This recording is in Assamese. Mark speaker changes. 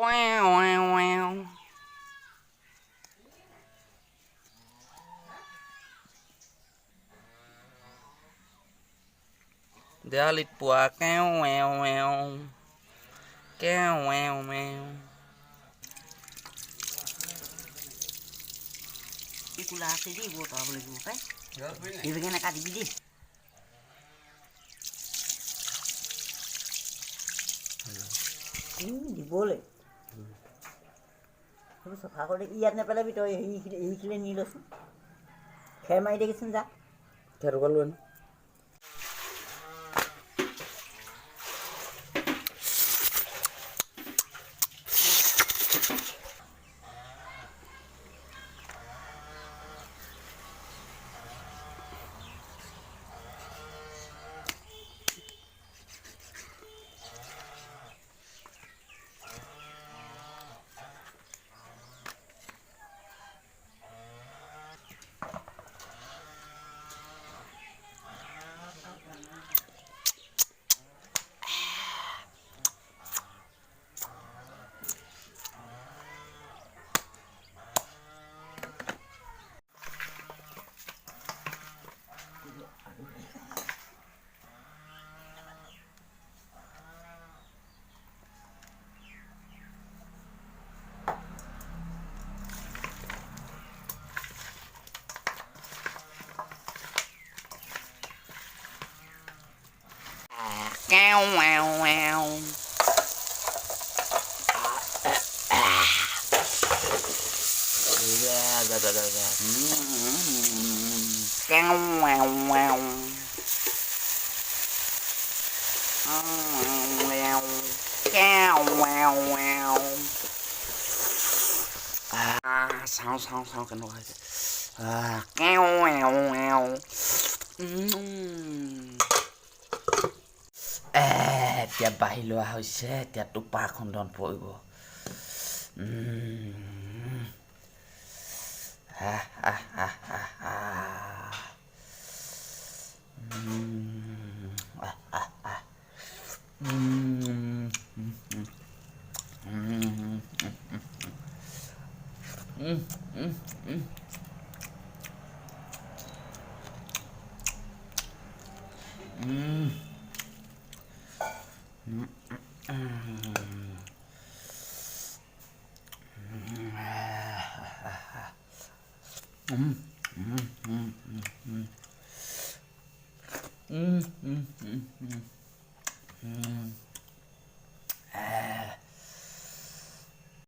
Speaker 1: Wow, wow, wow. দেৱালীত পোৱা কেও এও এও কেও এও এও এই কোলা আছে দেই বৰ তৰাব লাগিব পাই এইবেগেনে কাটিবি দেই দিবলৈ সেইবোৰ চফা কৰি ইয়াত নেপেলাবি তই এইখিলে নি লৈচোন খেৰ মাৰি দেখিছোন যা খেৰকে লৈ Meow, meow, meow. Meow, meow, meow. Meow, meow, meow. Sao cái nồi. Meow, meow, meow. এতিয়া বাঢ়ি লোৱা হৈছে এতিয়া টোপা খন্দন পৰিব